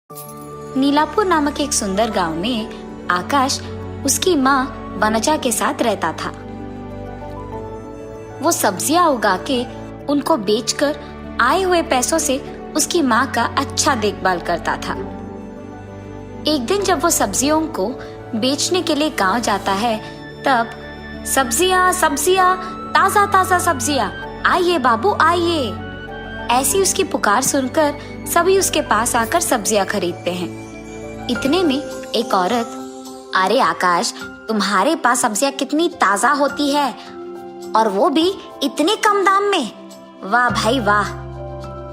नीलापुर नामक एक सुंदर गांव में आकाश उसकी माँ वनजा के साथ रहता था। वो सब्जियां उगा के उनको बेचकर आए हुए पैसों से उसकी माँ का अच्छा देखभाल करता था। एक दिन जब वो सब्जियों को बेचने के लिए गांव जाता है, तब सब्जियां सब्जियां ताजा ताजा सब्जियां, आइए बाबू आइए, ऐसी उसकी पुकार सुनकर सभी उसके पास आकर सब्जियां खरीदते हैं। इतने में एक औरत, अरे आकाश, तुम्हारे पास सब्जियां कितनी ताजा होती है और वो भी इतने कम दाम में, वाह भाई वाह।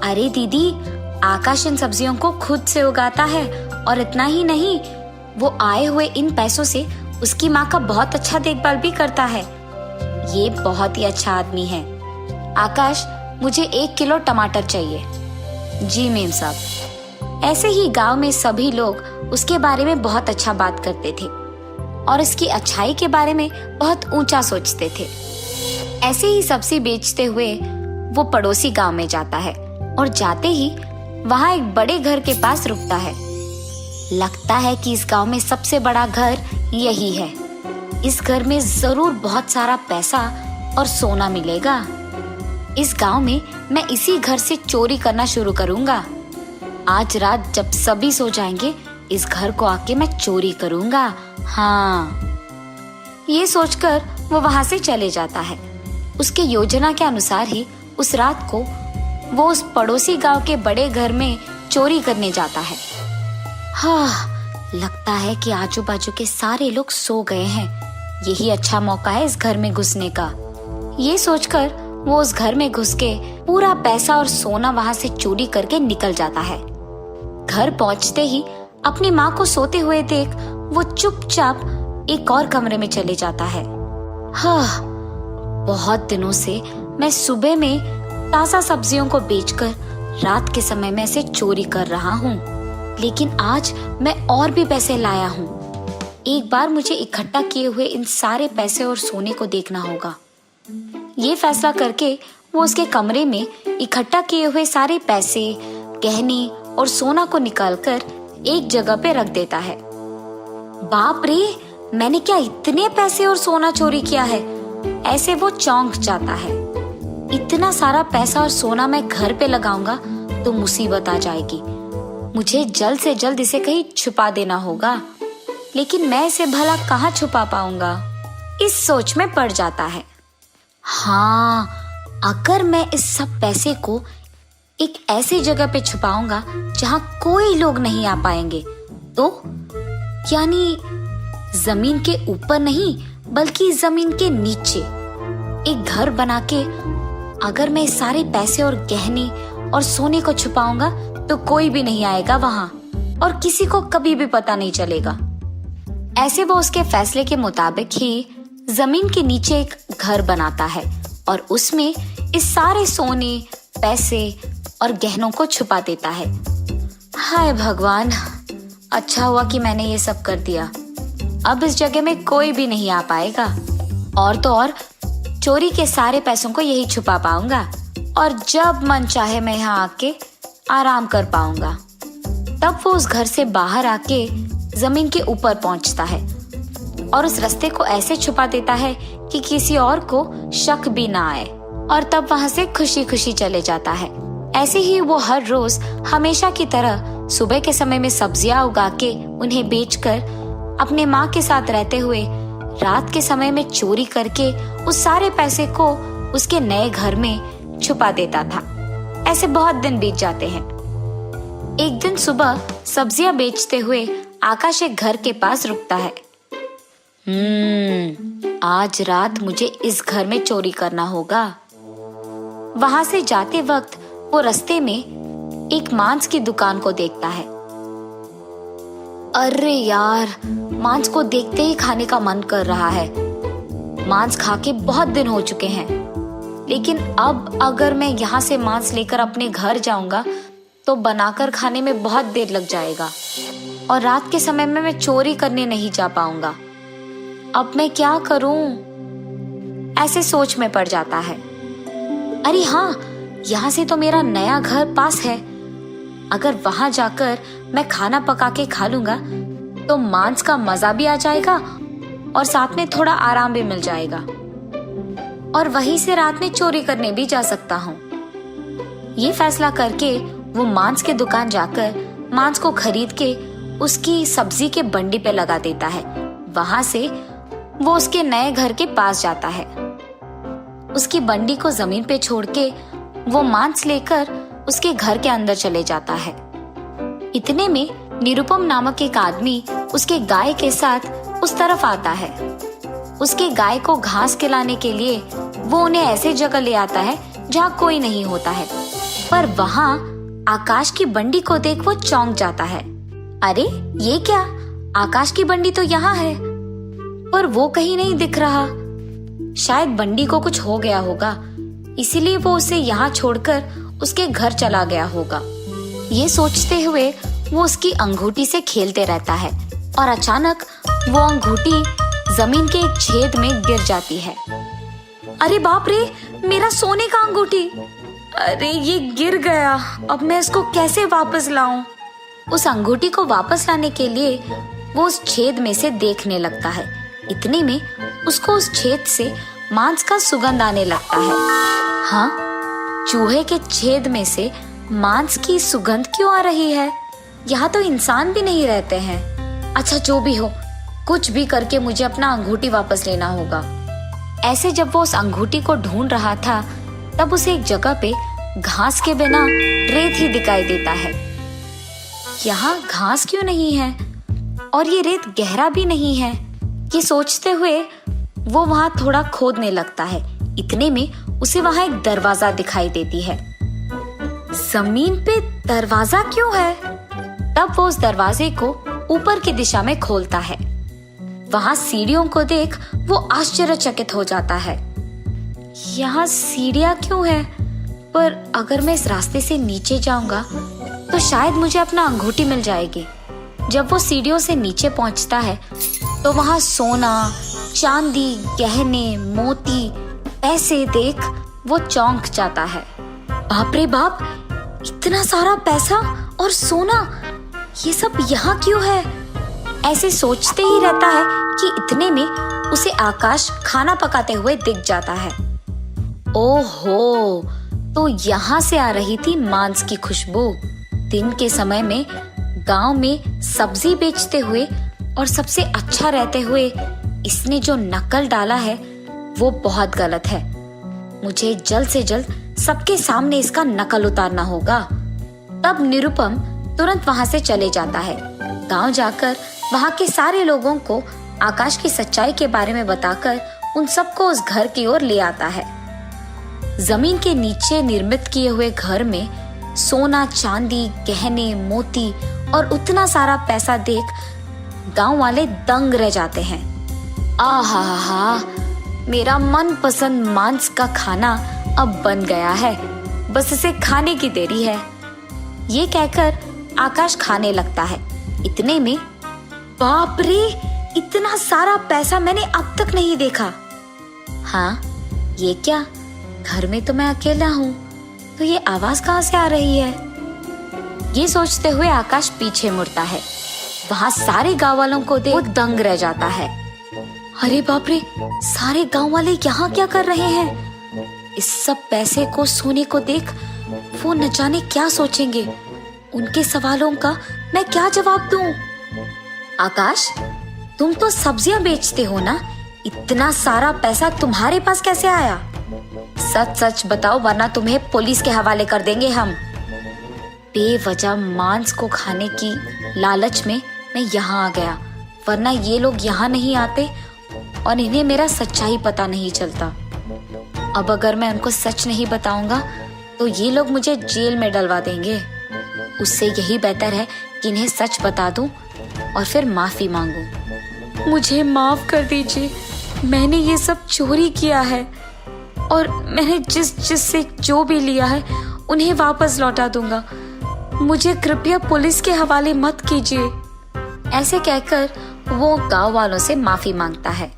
अरे दीदी, आकाश इन सब्जियों को खुद से उगाता है और इतना ही नहीं, वो आए हुए इन पैसों से उसकी माँ का बहुत अच्छा देखभाल भी करता है। ये बहुत ही अच्छा आदमी है। आकाश, मुझे 1 किलो टमाटर चाहिए। जी मेम साहब। ऐसे ही गांव में सभी लोग उसके बारे में बहुत अच्छा बात करते थे और इसकी अच्छाई के बारे में बहुत ऊंचा सोचते थे। ऐसे ही सब्जी बेचते हुए वो पड़ोसी गांव में जाता है और जाते ही वहां एक बड़े घर के पास रुकता है। लगता है कि इस गांव में सबसे बड़ा घर यही है। इस घर में जरूर बहुत सारा पैसा और सोना मिलेगा। इस गांव में मैं इसी घर से चोरी करना शुरू करूंगा। आज रात जब सभी सो जाएंगे, इस घर को आके मैं चोरी करूंगा। हाँ, ये सोचकर वो वहां से चले जाता है। उसके योजना के अनुसार ही उस रात को वो उस पड़ोसी गांव के बड़े घर में चोरी करने जाता है। हाँ, लगता है कि आजू बाजू के सारे लोग सो गए हैं। यही अच्छा मौका है इस घर में घुसने का। ये सोचकर वो उस घर में घुस के पूरा पैसा और सोना वहां से चोरी करके निकल जाता है। घर पहुंचते ही अपनी माँ को सोते हुए देख वो चुपचाप एक और कमरे में चले जाता है। हाँ, बहुत दिनों से मैं सुबह में ताजा सब्जियों को बेचकर रात के समय में इसे चोरी कर रहा हूँ, लेकिन आज मैं और भी पैसे लाया हूँ। एक बार मुझे इकट्ठा किए हुए इन सारे पैसे और सोने को देखना होगा। ये फैसला करके वो उसके कमरे में इकट्ठा किए हुए सारे पैसे, गहने और सोना को निकालकर एक जगह पे रख देता है। बाप रे, मैंने क्या इतने पैसे और सोना चोरी किया है? ऐसे वो चौंक जाता है। इतना सारा पैसा और सोना मैं घर पे लगाऊंगा तो मुसीबत आ जाएगी। मुझे जल्द से जल्द इसे कहीं छुपा देना होगा, लेकिन मैं इसे भला कहाँ छुपा पाऊंगा? इस सोच में पड़ जाता है। हाँ, अगर मैं इस सब पैसे को एक ऐसी जगह पे छुपाऊंगा जहाँ कोई लोग नहीं आ पाएंगे, तो यानी जमीन के ऊपर नहीं बल्कि जमीन के नीचे एक घर बना के अगर मैं सारे पैसे और गहने और सोने को छुपाऊंगा तो कोई भी नहीं आएगा वहां और किसी को कभी भी पता नहीं चलेगा। ऐसे वो उसके फैसले के मुताबिक ही जमीन के नीचे एक घर बनाता है और उसमें इस सारे सोने, पैसे और गहनों को छुपा देता है। हाय भगवान, अच्छा हुआ कि मैंने ये सब कर दिया। अब इस जगह में कोई भी नहीं आ पाएगा और तो और चोरी के सारे पैसों को यही छुपा पाऊंगा और जब मन चाहे मैं यहाँ आके आराम कर पाऊंगा। तब वो उस घर से बाहर आके जमीन के ऊपर पहुंचता है और उस रास्ते को ऐसे छुपा देता है कि किसी और को शक भी ना आए और तब वहां से खुशी खुशी चले जाता है। ऐसे ही वो हर रोज हमेशा की तरह सुबह के समय में सब्जियां उगा के उन्हें बेचकर अपने माँ के साथ रहते हुए रात के समय में चोरी करके उस सारे पैसे को उसके नए घर में छुपा देता था। ऐसे बहुत दिन बीत जाते हैं। एक दिन सुबह सब्जियां बेचते हुए आकाश एक घर के पास रुकता है। आज रात मुझे इस घर में चोरी करना होगा। वहां से जाते वक्त वो रास्ते में एक मांस की दुकान को देखता है। अरे यार, मांस को देखते ही खाने का मन कर रहा है। मांस खा के बहुत दिन हो चुके हैं, लेकिन अब अगर मैं यहाँ से मांस लेकर अपने घर जाऊंगा तो बनाकर खाने में बहुत देर लग जाएगा और रात के समय में मैं चोरी करने नहीं जा पाऊंगा। अब मैं क्या करूं? ऐसे सोच में पड़ जाता है। अरे हाँ, यहाँ से तो मेरा नया घर पास है। अगर वहां जाकर मैं खाना पका के खा लूंगा तो मांस का मजा भी आ जाएगा और साथ में थोड़ा आराम भी मिल जाएगा, और वहीं से रात में चोरी करने भी जा सकता हूँ। ये फैसला करके वो मांस के दुकान जाकर मांस को खरीद के उसकी सब्जी के बंडी पे लगा देता है। वहां से वो उसके नए घर के पास जाता है। उसकी बंडी को जमीन पे छोड़ के वो मांस लेकर उसके घर के अंदर चले जाता है। इतने में निरुपम नामक एक आदमी उसके गाय के साथ उस तरफ आता है। उसके गाय को घास खिलाने के लिए वो उन्हें ऐसे जगह ले आता है जहाँ कोई नहीं होता है, पर वहाँ आकाश की बंडी को देख वो चौंक जाता है। अरे ये क्या, आकाश की बंडी तो यहाँ है, पर वो कहीं नहीं दिख रहा। शायद बंडी को कुछ हो गया होगा, इसीलिए वो उसे यहाँ छोड़कर उसके घर चला गया होगा। ये सोचते हुए वो उसकी अंगूठी से खेलते रहता है और अचानक वो अंगूठी जमीन के एक छेद में गिर जाती है। अरे बाप रे, मेरा सोने का अंगूठी! अरे ये गिर गया, अब मैं इसको कैसे वापस लाऊं? उस अंगूठी को वापस लाने के लिए वो उस छेद में से देखने लगता है। इतने में उसको उस छेद से मांस का सुगंध आने लगता है। हाँ, चूहे के छेद में से मांस की सुगंध क्यों आ रही है? यहाँ तो इंसान भी नहीं रहते हैं। अच्छा, जो भी हो, कुछ भी करके मुझे अपना अंगूठी वापस लेना होगा। ऐसे जब वो उस अंगूठी को ढूंढ रहा था तब उसे एक जगह पे घास के बिना रेत ही दिखाई देता है। यहाँ घास क्यों नहीं है और ये रेत गहरा भी नहीं है? ये सोचते हुए वो वहां थोड़ा खोदने लगता है। इतने में उसे वहां एक दरवाजा दिखाई देती है। जमीन पे दरवाजा क्यों है? तब वो उस दरवाजे को ऊपर की दिशा में खोलता है। वहां सीढ़ियों को देख वो आश्चर्यचकित हो जाता है। यहाँ सीढ़ियां क्यों है? पर अगर मैं इस रास्ते से नीचे जाऊंगा तो शायद मुझे अपना अंगूठी मिल जाएगी। जब वो सीढ़ियों से नीचे पहुंचता है तो वहां सोना, चांदी, गहने, मोती, पैसे देख वो चौंक जाता है। बाप रे बाप, इतना सारा पैसा और सोना, ये सब यहाँ क्यों है? ऐसे सोचते ही रहता है कि इतने में उसे आकाश खाना पकाते हुए दिख जाता है। ओहो, तो यहाँ से आ रही थी मांस की खुशबू। दिन के समय में गांव में सब्जी बेचते हुए और सबसे अच्छा रहते हुए इसने जो नकल डाला है वो बहुत गलत है। मुझे जल्द से जल्द सबके सामने इसका नकल उतारना होगा। तब निरुपम तुरंत वहां से चले जाता है। गांव जाकर वहां के सारे लोगों को आकाश की सच्चाई के बारे में बताकर उन सबको उस घर की ओर ले आता है। जमीन के नीचे निर्मित किए हुए घर में सोना, चांदी, गहने, मोती और उतना सारा पैसा देख गांव वाले दंग रह जाते हैं। आहा, मेरा मनपसंद मांस का खाना अब बन गया है, बस इसे खाने की देरी है। ये कहकर आकाश खाने लगता है। इतने में बाप रे, इतना सारा पैसा मैंने अब तक नहीं देखा। हाँ, ये क्या, घर में तो मैं अकेला हूँ, तो ये आवाज कहाँ से आ रही है? ये सोचते हुए आकाश पीछे मुड़ता है। वहां सारे गांव वालों को देख वो दंग रह जाता है। अरे बाप रे, सारे गांव वाले यहाँ क्या कर रहे हैं? इस सब पैसे को, सोने को देख वो न जाने क्या सोचेंगे। उनके सवालों का मैं क्या जवाब दूं? आकाश, तुम तो सब्जियां बेचते हो ना, इतना सारा पैसा तुम्हारे पास कैसे आया? सच सच बताओ, वरना तुम्हें पुलिस के हवाले कर देंगे हम। बेवजह मांस को खाने की लालच में मैं यहाँ आ गया, वरना ये लोग यहाँ नहीं आते और इन्हें मेरा सच्चाई पता नहीं चलता। अब अगर मैं उनको सच नहीं बताऊंगा तो ये लोग मुझे जेल में डलवा देंगे। उससे यही बेहतर है कि इन्हें सच बता दूं और फिर माफी मांगूं। मुझे माफ कर दीजिए, मैंने ये सब चोरी किया है और मैंने जिस से जो भी लिया है उन्हें वापस लौटा दूंगा। मुझे कृपया पुलिस के हवाले मत कीजिए। ऐसे कहकर वो गांव वालों से माफी मांगता है।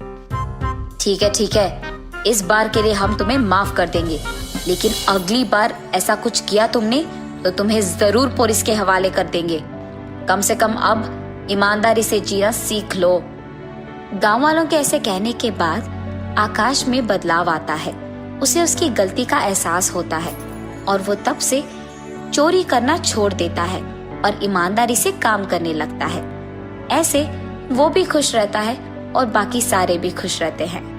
ठीक है, इस बार के लिए हम तुम्हें माफ कर देंगे, लेकिन अगली बार ऐसा कुछ किया तुमने तो तुम्हें जरूर पुलिस के हवाले कर देंगे। कम से कम अब ईमानदारी से जीना सीख लो। गांव वालों के ऐसे कहने के बाद आकाश में बदलाव आता है। उसे उसकी गलती का एहसास होता है और वो तब से चोरी करना छोड़ देता है और ईमानदारी से काम करने लगता है। ऐसे वो भी खुश रहता है और बाकी सारे भी खुश रहते हैं।